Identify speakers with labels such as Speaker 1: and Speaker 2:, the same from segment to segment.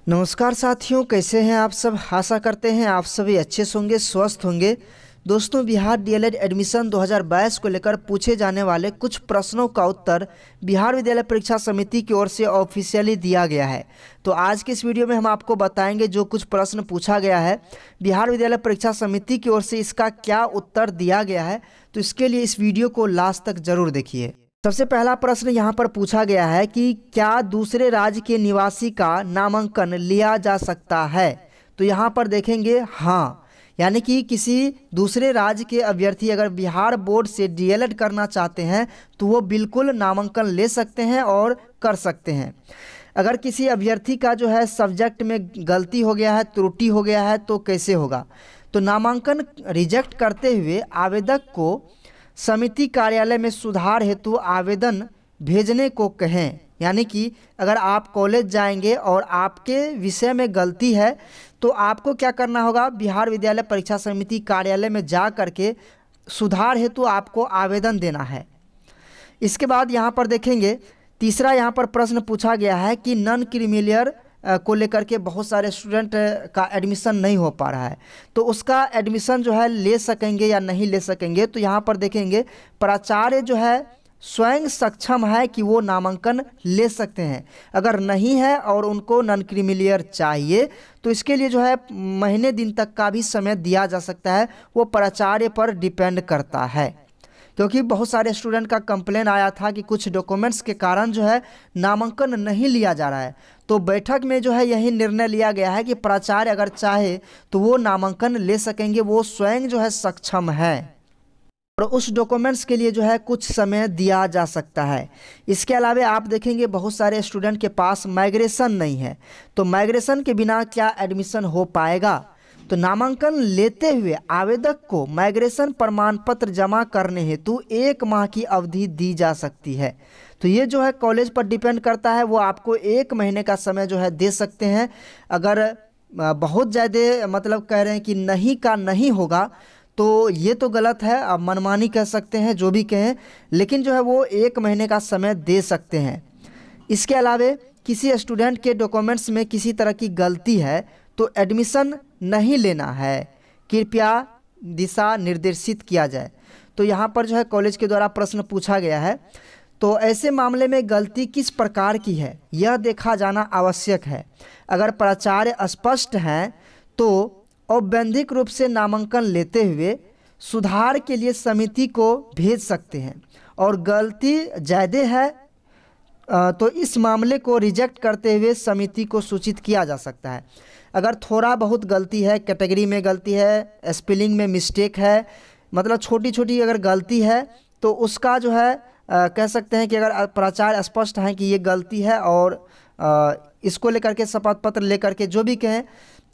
Speaker 1: नमस्कार साथियों, कैसे हैं आप सब। आशा करते हैं आप सभी अच्छे से होंगे, स्वस्थ होंगे। दोस्तों, बिहार डीएलएड एडमिशन 2022 को लेकर पूछे जाने वाले कुछ प्रश्नों का उत्तर बिहार विद्यालय परीक्षा समिति की ओर से ऑफिशियली दिया गया है। तो आज के इस वीडियो में हम आपको बताएंगे जो कुछ प्रश्न पूछा गया है बिहार विद्यालय परीक्षा समिति की ओर से, इसका क्या उत्तर दिया गया है। तो इसके लिए इस वीडियो को लास्ट तक जरूर देखिए। सबसे पहला प्रश्न यहाँ पर पूछा गया है कि क्या दूसरे राज्य के निवासी का नामांकन लिया जा सकता है। तो यहाँ पर देखेंगे हाँ, यानी कि किसी दूसरे राज्य के अभ्यर्थी अगर बिहार बोर्ड से डीएलएड करना चाहते हैं तो वो बिल्कुल नामांकन ले सकते हैं और कर सकते हैं। अगर किसी अभ्यर्थी का जो है सब्जेक्ट में गलती हो गया है, त्रुटि हो गया है, तो कैसे होगा। तो नामांकन रिजेक्ट करते हुए आवेदक को समिति कार्यालय में सुधार हेतु आवेदन भेजने को कहें। यानी कि अगर आप कॉलेज जाएंगे और आपके विषय में गलती है तो आपको क्या करना होगा, बिहार विद्यालय परीक्षा समिति कार्यालय में जा करके सुधार हेतु आपको आवेदन देना है। इसके बाद यहाँ पर देखेंगे तीसरा यहाँ पर प्रश्न पूछा गया है कि नॉन क्रीमिलियर को लेकर के बहुत सारे स्टूडेंट का एडमिशन नहीं हो पा रहा है, तो उसका एडमिशन जो है ले सकेंगे या नहीं ले सकेंगे। तो यहाँ पर देखेंगे प्राचार्य जो है स्वयं सक्षम है कि वो नामांकन ले सकते हैं। अगर नहीं है और उनको नॉन क्रीमिलियर चाहिए तो इसके लिए जो है महीने दिन तक का भी समय दिया जा सकता है, वो प्राचार्य पर डिपेंड करता है। क्योंकि बहुत सारे स्टूडेंट का कंप्लेन आया था कि कुछ डॉक्यूमेंट्स के कारण जो है नामांकन नहीं लिया जा रहा है। तो बैठक में जो है यही निर्णय लिया गया है कि प्राचार्य अगर चाहे तो वो नामांकन ले सकेंगे, वो स्वयं जो है सक्षम है और उस डॉक्यूमेंट्स के लिए जो है कुछ समय दिया जा सकता है। इसके अलावा आप देखेंगे बहुत सारे स्टूडेंट के पास माइग्रेशन नहीं है, तो माइग्रेशन के बिना क्या एडमिशन हो पाएगा। तो नामांकन लेते हुए आवेदक को माइग्रेशन प्रमाण पत्र जमा करने हेतु 1 माह की अवधि दी जा सकती है। तो ये जो है कॉलेज पर डिपेंड करता है, वो आपको 1 महीने का समय जो है दे सकते हैं। अगर बहुत ज़्यादा मतलब कह रहे हैं कि नहीं का नहीं होगा तो ये तो गलत है, आप मनमानी कह सकते हैं, जो भी कहें, लेकिन जो है वो 1 महीने का समय दे सकते हैं। इसके अलावा किसी स्टूडेंट के डॉक्यूमेंट्स में किसी तरह की गलती है तो एडमिशन नहीं लेना है, कृपया दिशा निर्देशित किया जाए। तो यहाँ पर जो है कॉलेज के द्वारा प्रश्न पूछा गया है। तो ऐसे मामले में गलती किस प्रकार की है यह देखा जाना आवश्यक है। अगर प्राचार्य स्पष्ट हैं तो औपबंधिक रूप से नामांकन लेते हुए सुधार के लिए समिति को भेज सकते हैं, और गलती ज़्यादा है तो इस मामले को रिजेक्ट करते हुए समिति को सूचित किया जा सकता है। अगर थोड़ा बहुत गलती है, कैटेगरी में गलती है, स्पेलिंग में मिस्टेक है, मतलब छोटी छोटी अगर गलती है तो उसका जो है कह सकते हैं कि अगर प्राचार्य स्पष्ट हैं कि ये गलती है और इसको लेकर के शपथ पत्र लेकर के जो भी कहें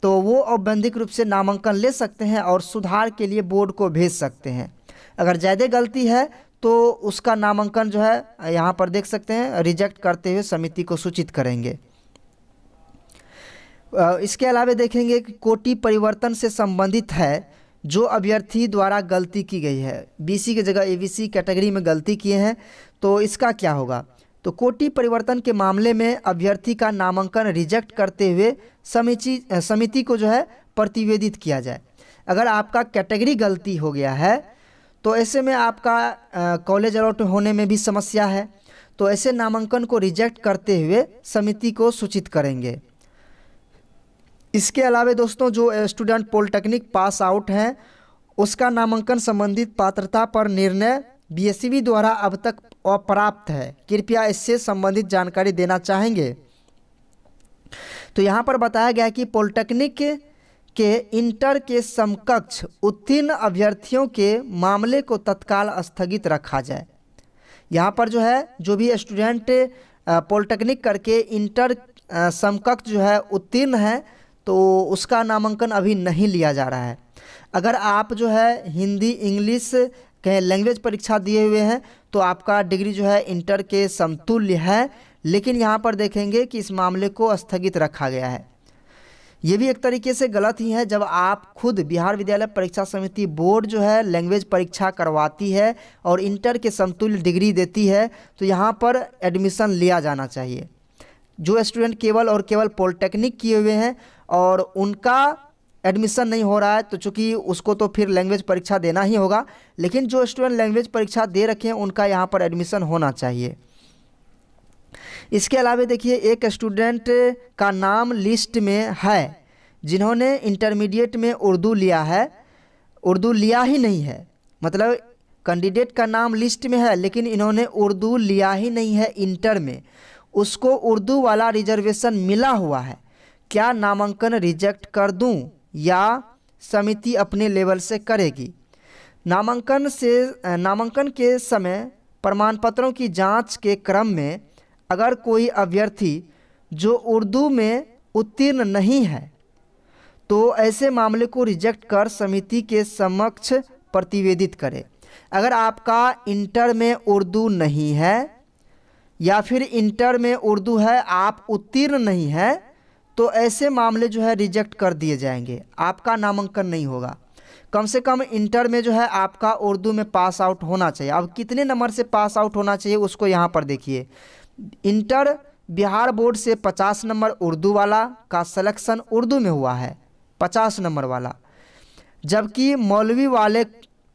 Speaker 1: तो वो औपबंधिक रूप से नामांकन ले सकते हैं और सुधार के लिए बोर्ड को भेज सकते हैं। अगर ज़्यादा गलती है तो उसका नामांकन जो है यहाँ पर देख सकते हैं रिजेक्ट करते हुए समिति को सूचित करेंगे। इसके अलावा देखेंगे कि कोटि परिवर्तन से संबंधित है जो अभ्यर्थी द्वारा गलती की गई है, बीसी की जगह एबीसी कैटेगरी में गलती किए हैं, तो इसका क्या होगा। तो कोटि परिवर्तन के मामले में अभ्यर्थी का नामांकन रिजेक्ट करते हुए समिति को जो है प्रतिवेदित किया जाए। अगर आपका कैटेगरी गलती हो गया है तो ऐसे में आपका कॉलेज अलॉट होने में भी समस्या है, तो ऐसे नामांकन को रिजेक्ट करते हुए समिति को सूचित करेंगे। इसके अलावा दोस्तों जो स्टूडेंट पॉलिटेक्निक पास आउट हैं उसका नामांकन संबंधित पात्रता पर निर्णय बीएससीबी द्वारा अब तक अप्राप्त है, कृपया इससे संबंधित जानकारी देना चाहेंगे। तो यहाँ पर बताया गया कि पॉलिटेक्निक के इंटर के समकक्ष उत्तीर्ण अभ्यर्थियों के मामले को तत्काल स्थगित रखा जाए। यहाँ पर जो है जो भी स्टूडेंट पॉलिटेक्निक करके इंटर समकक्ष जो है उत्तीर्ण है तो उसका नामांकन अभी नहीं लिया जा रहा है। अगर आप जो है हिंदी इंग्लिश के लैंग्वेज परीक्षा दिए हुए हैं तो आपका डिग्री जो है इंटर के समतुल्य है, लेकिन यहाँ पर देखेंगे कि इस मामले को स्थगित रखा गया है। ये भी एक तरीके से गलत ही है। जब आप खुद बिहार विद्यालय परीक्षा समिति बोर्ड जो है लैंग्वेज परीक्षा करवाती है और इंटर के समतुल्य डिग्री देती है तो यहाँ पर एडमिशन लिया जाना चाहिए। जो स्टूडेंट केवल और केवल पॉलिटेक्निक किए हुए हैं और उनका एडमिशन नहीं हो रहा है, तो चूँकि उसको तो फिर लैंग्वेज परीक्षा देना ही होगा, लेकिन जो स्टूडेंट लैंग्वेज परीक्षा दे रखे हैं उनका यहाँ पर एडमिशन होना चाहिए। इसके अलावा देखिए, एक स्टूडेंट का नाम लिस्ट में है जिन्होंने इंटरमीडिएट में उर्दू लिया है, उर्दू लिया ही नहीं है, मतलब कैंडिडेट का नाम लिस्ट में है लेकिन इन्होंने उर्दू लिया ही नहीं है इंटर में, उसको उर्दू वाला रिजर्वेशन मिला हुआ है। क्या नामांकन रिजेक्ट कर दूं या समिति अपने लेवल से करेगी? नामांकन के समय प्रमाण पत्रों की जांच के क्रम में अगर कोई अभ्यर्थी जो उर्दू में उत्तीर्ण नहीं है तो ऐसे मामले को रिजेक्ट कर समिति के समक्ष प्रतिवेदित करे। अगर आपका इंटर में उर्दू नहीं है या फिर इंटर में उर्दू है, आप उत्तीर्ण नहीं है, तो ऐसे मामले जो है रिजेक्ट कर दिए जाएंगे, आपका नामांकन नहीं होगा। कम से कम इंटर में जो है आपका उर्दू में पास आउट होना चाहिए। अब कितने नंबर से पास आउट होना चाहिए उसको यहाँ पर देखिए। इंटर बिहार बोर्ड से 50 नंबर उर्दू वाला का सिलेक्शन उर्दू में हुआ है, 50 नंबर वाला, जबकि मौलवी वाले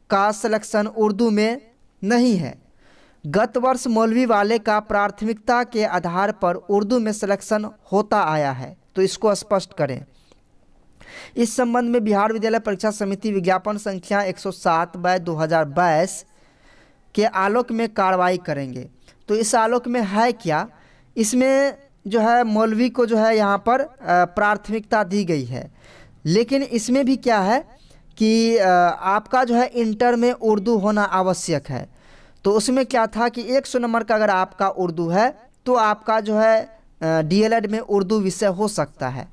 Speaker 1: का सिलेक्शन उर्दू में नहीं है। गत वर्ष मौलवी वाले का प्राथमिकता के आधार पर उर्दू में सिलेक्शन होता आया है, तो इसको स्पष्ट करें। इस संबंध में बिहार विद्यालय परीक्षा समिति विज्ञापन संख्या 107/2022 के आलोक में कार्रवाई करेंगे। तो इस आलोक में है क्या, इसमें जो है मौलवी को जो है यहाँ पर प्राथमिकता दी गई है, लेकिन इसमें भी क्या है कि आपका जो है इंटर में उर्दू होना आवश्यक है। तो उसमें क्या था कि 100 नंबर का अगर आपका उर्दू है तो आपका जो है डीएलएड में उर्दू विषय हो सकता है,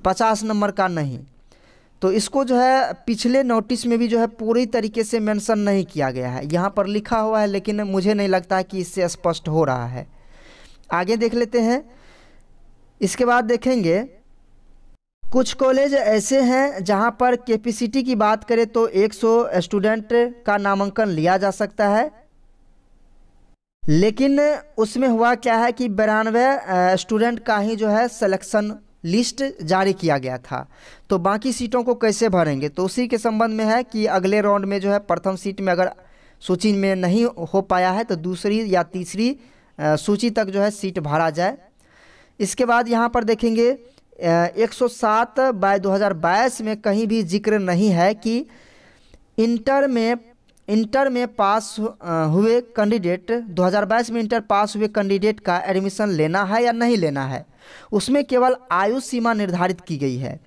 Speaker 1: 50 नंबर का नहीं। तो इसको जो है पिछले नोटिस में भी जो है पूरी तरीके से मेंशन नहीं किया गया है, यहाँ पर लिखा हुआ है लेकिन मुझे नहीं लगता है कि इससे स्पष्ट हो रहा है। आगे देख लेते हैं। इसके बाद देखेंगे कुछ कॉलेज ऐसे हैं जहाँ पर कैपेसिटी की बात करें तो 100 स्टूडेंट का नामांकन लिया जा सकता है, लेकिन उसमें हुआ क्या है कि 92 स्टूडेंट का ही जो है सिलेक्शन लिस्ट जारी किया गया था। तो बाकी सीटों को कैसे भरेंगे, तो उसी के संबंध में है कि अगले राउंड में जो है प्रथम सीट में अगर सूची में नहीं हो पाया है तो दूसरी या तीसरी सूची तक जो है सीट भरा जाए। इसके बाद यहाँ पर देखेंगे 107/2022 में कहीं भी जिक्र नहीं है कि इंटर में पास हुए कैंडिडेट 2022 में इंटर पास हुए कैंडिडेट का एडमिशन लेना है या नहीं लेना है। उसमें केवल आयु सीमा निर्धारित की गई है।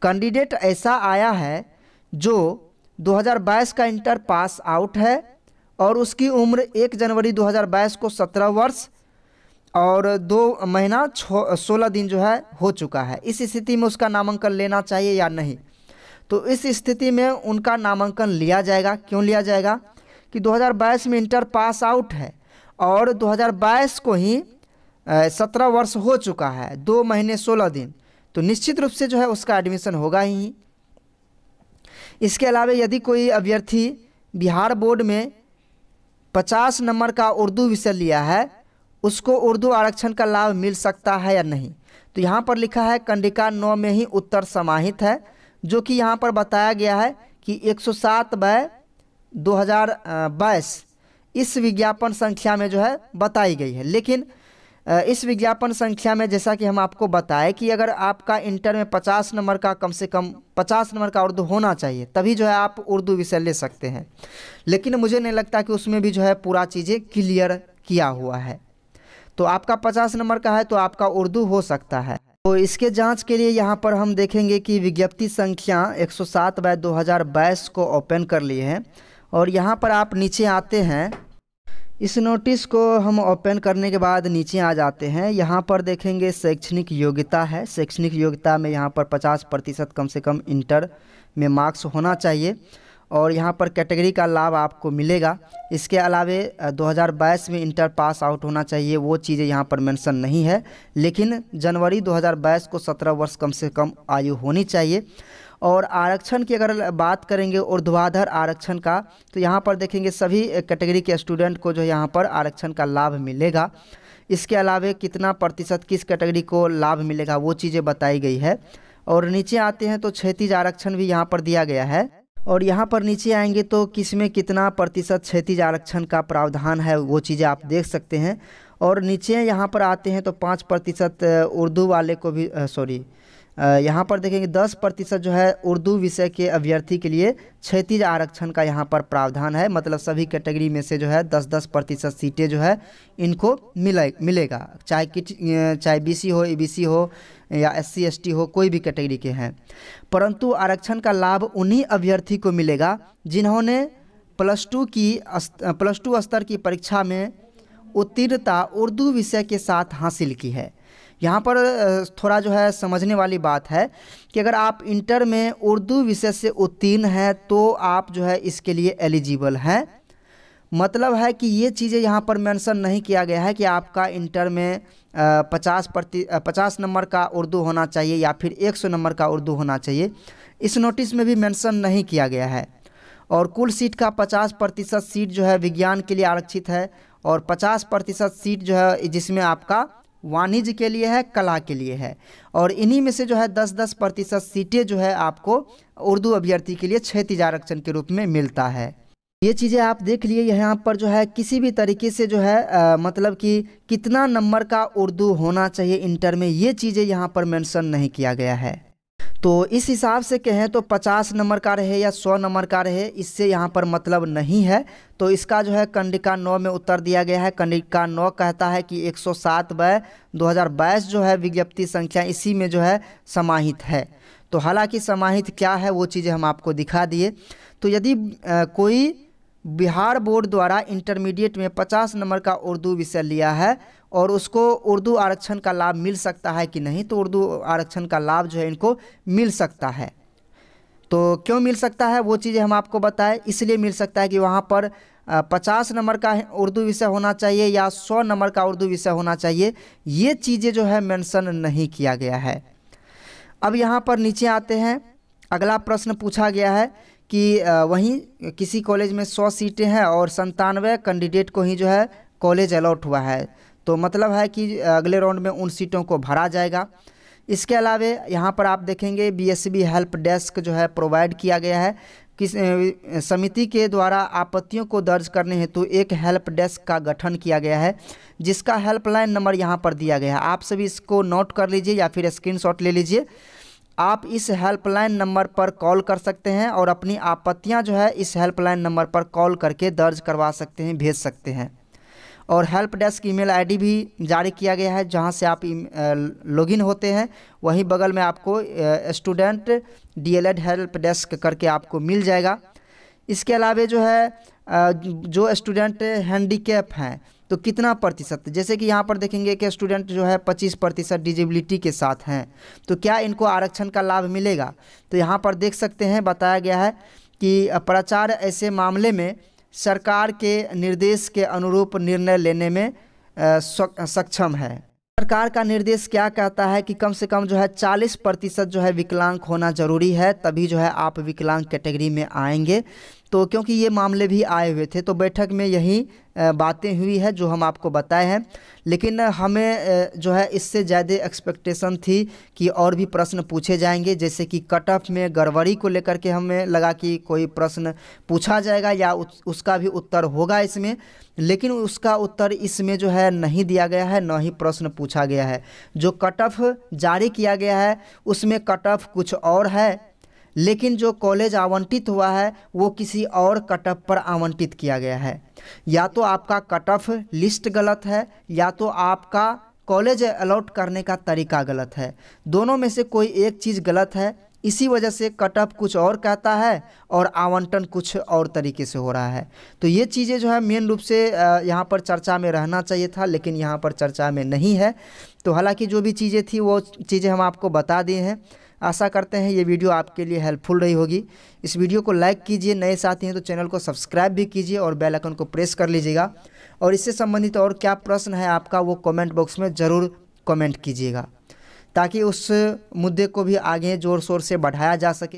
Speaker 1: कैंडिडेट ऐसा आया है जो 2022 का इंटर पास आउट है और उसकी उम्र 1 जनवरी 2022 को 17 वर्ष और 2 महीना 16 दिन जो है हो चुका है। इस स्थिति में उसका नामांकन लेना चाहिए या नहीं, तो इस स्थिति में उनका नामांकन लिया जाएगा। क्यों लिया जाएगा कि 2022 में इंटर पास आउट है और 2022 को ही 17 वर्ष हो चुका है, 2 महीने 16 दिन, तो निश्चित रूप से जो है उसका एडमिशन होगा ही। इसके अलावा यदि कोई अभ्यर्थी बिहार बोर्ड में 50 नंबर का उर्दू विषय लिया है, उसको उर्दू आरक्षण का लाभ मिल सकता है या नहीं। तो यहाँ पर लिखा है कंडिका 9 में ही उत्तर समाहित है, जो कि यहाँ पर बताया गया है कि 107/2022 इस विज्ञापन संख्या में जो है बताई गई है। लेकिन इस विज्ञापन संख्या में जैसा कि हम आपको बताएं कि अगर आपका इंटर में 50 नंबर का कम से कम 50 नंबर का उर्दू होना चाहिए, तभी जो है आप उर्दू विषय ले सकते हैं। लेकिन मुझे नहीं लगता कि उसमें भी जो है पूरा चीज़ें क्लियर किया हुआ है। तो आपका 50 नंबर का है तो आपका उर्दू हो सकता है। तो इसके जांच के लिए यहाँ पर हम देखेंगे कि विज्ञप्ति संख्या 107/2022 को ओपन कर लिए हैं और यहाँ पर आप नीचे आते हैं। इस नोटिस को हम ओपन करने के बाद नीचे आ जाते हैं। यहाँ पर देखेंगे शैक्षणिक योग्यता है। शैक्षणिक योग्यता में यहाँ पर 50% कम से कम इंटर में मार्क्स होना चाहिए और यहाँ पर कैटेगरी का लाभ आपको मिलेगा। इसके अलावे 2022 में इंटर पास आउट होना चाहिए, वो चीज़ें यहाँ पर मेंशन नहीं है। लेकिन जनवरी 2022 को 17 वर्ष कम से कम आयु होनी चाहिए। और आरक्षण की अगर बात करेंगे ऊर्ध्वाधर आरक्षण का, तो यहाँ पर देखेंगे सभी कैटेगरी के स्टूडेंट को जो यहाँ पर आरक्षण का लाभ मिलेगा। इसके अलावा कितना प्रतिशत किस कैटेगरी को लाभ मिलेगा वो चीज़ें बताई गई है। और नीचे आते हैं तो क्षैतिज आरक्षण भी यहाँ पर दिया गया है। और यहाँ पर नीचे आएंगे तो किस में कितना प्रतिशत क्षैतिज आरक्षण का प्रावधान है वो चीज़ें आप देख सकते हैं। और नीचे यहाँ पर आते हैं तो 5% उर्दू वाले को भी यहाँ पर देखेंगे 10% जो है उर्दू विषय के अभ्यर्थी के लिए क्षैतिज आरक्षण का यहाँ पर प्रावधान है। मतलब सभी कैटेगरी में से जो है 10% सीटें जो है इनको मिलेगा, चाहे BC हो, ABC हो या SC ST हो, कोई भी कैटेगरी के हैं। परंतु आरक्षण का लाभ उन्हीं अभ्यर्थी को मिलेगा जिन्होंने +2 स्तर की परीक्षा में उत्तीर्णता उर्दू विषय के साथ हासिल की है। यहाँ पर थोड़ा जो है समझने वाली बात है कि अगर आप इंटर में उर्दू विषय से उत्तीर्ण हैं तो आप जो है इसके लिए एलिजिबल हैं। मतलब है कि ये चीज़ें यहाँ पर मेंशन नहीं किया गया है कि आपका इंटर में 50 नंबर का उर्दू होना चाहिए या फिर 100 नंबर का उर्दू होना चाहिए। इस नोटिस में भी मेंशन नहीं किया गया है। और कुल सीट का 50% सीट जो है विज्ञान के लिए आरक्षित है और 50% सीट जो है जिसमें आपका वाणिज्य के लिए है, कला के लिए है। और इन्हीं में से जो है 10% सीटें जो है आपको उर्दू अभ्यर्थी के लिए क्षैतिज आरक्षण के रूप में मिलता है। ये चीज़ें आप देख लिए। यहाँ पर जो है किसी भी तरीके से जो है मतलब कि कितना नंबर का उर्दू होना चाहिए इंटर में, ये चीज़ें यहाँ पर मेंशन नहीं किया गया है। तो इस हिसाब से कहें तो 50 नंबर का रहे या 100 नंबर का रहे, इससे यहाँ पर मतलब नहीं है। तो इसका जो है कंडिका 9 में उत्तर दिया गया है। कंडिका 9 कहता है कि 107/2022 जो है विज्ञप्ति संख्या इसी में जो है समाहित है। तो हालांकि समाहित क्या है वो चीज़ें हम आपको दिखा दिए। तो यदि कोई बिहार बोर्ड द्वारा इंटरमीडिएट में 50 नंबर का उर्दू विषय लिया है और उसको उर्दू आरक्षण का लाभ मिल सकता है कि नहीं, तो उर्दू आरक्षण का लाभ जो है इनको मिल सकता है। तो क्यों मिल सकता है वो चीज़ें हम आपको बताएं। इसलिए मिल सकता है कि वहाँ पर 50 नंबर का उर्दू विषय होना चाहिए या 100 नंबर का उर्दू विषय होना चाहिए, ये चीज़ें जो है मेंशन नहीं किया गया है। अब यहाँ पर नीचे आते हैं, अगला प्रश्न पूछा गया है कि वहीं किसी कॉलेज में 100 सीटें हैं और 97 कैंडिडेट को ही जो है कॉलेज अलॉट हुआ है। तो मतलब है कि अगले राउंड में उन सीटों को भरा जाएगा। इसके अलावा यहाँ पर आप देखेंगे BSB हेल्प डेस्क जो है प्रोवाइड किया गया है। किस समिति के द्वारा आपत्तियों को दर्ज करने हेतु एक हेल्प डेस्क का गठन किया गया है, जिसका हेल्पलाइन नंबर यहाँ पर दिया गया है। आप सभी इसको नोट कर लीजिए या फिर स्क्रीनशॉट ले लीजिए। आप इस हेल्पलाइन नंबर पर कॉल कर सकते हैं और अपनी आपत्तियां जो है इस हेल्पलाइन नंबर पर कॉल करके दर्ज करवा सकते हैं, भेज सकते हैं। और हेल्प डेस्क ईमेल आईडी भी जारी किया गया है, जहां से आप लॉगिन होते हैं वहीं बगल में आपको स्टूडेंट DLED हेल्प डेस्क करके आपको मिल जाएगा। इसके अलावा जो है जो स्टूडेंट हैंडीकैप हैं तो कितना प्रतिशत, जैसे कि यहाँ पर देखेंगे कि स्टूडेंट जो है 25% डिजेबिलिटी के साथ हैं, तो क्या इनको आरक्षण का लाभ मिलेगा। तो यहाँ पर देख सकते हैं बताया गया है कि प्राचार्य ऐसे मामले में सरकार के निर्देश के अनुरूप निर्णय लेने में सक्षम है। सरकार का निर्देश क्या कहता है कि कम से कम जो है 40% जो है विकलांग होना जरूरी है, तभी जो है आप विकलांग कैटेगरी में आएंगे। तो क्योंकि ये मामले भी आए हुए थे तो बैठक में यही बातें हुई है जो हम आपको बताए हैं। लेकिन हमें जो है इससे ज़्यादा एक्सपेक्टेशन थी कि और भी प्रश्न पूछे जाएंगे, जैसे कि कट ऑफ में गड़बड़ी को लेकर के हमें लगा कि कोई प्रश्न पूछा जाएगा या उसका भी उत्तर होगा इसमें, लेकिन उसका उत्तर इसमें जो है नहीं दिया गया है, न ही प्रश्न पूछा गया है। जो कट ऑफ जारी किया गया है उसमें कट ऑफ कुछ और है, लेकिन जो कॉलेज आवंटित हुआ है वो किसी और कट ऑफ पर आवंटित किया गया है। या तो आपका कट ऑफ लिस्ट गलत है या तो आपका कॉलेज अलॉट करने का तरीका गलत है। दोनों में से कोई एक चीज़ गलत है, इसी वजह से कट ऑफ कुछ और कहता है और आवंटन कुछ और तरीके से हो रहा है। तो ये चीज़ें जो है मेन रूप से यहाँ पर चर्चा में रहना चाहिए था, लेकिन यहाँ पर चर्चा में नहीं है। तो हालांकि जो भी चीज़ें थी वो चीज़ें हम आपको बता दिए हैं। आशा करते हैं ये वीडियो आपके लिए हेल्पफुल रही होगी। इस वीडियो को लाइक कीजिए, नए साथी हैं तो चैनल को सब्सक्राइब भी कीजिए और बेल आइकन को प्रेस कर लीजिएगा। और इससे संबंधित और क्या प्रश्न है आपका वो कमेंट बॉक्स में ज़रूर कमेंट कीजिएगा, ताकि उस मुद्दे को भी आगे ज़ोर शोर से बढ़ाया जा सके।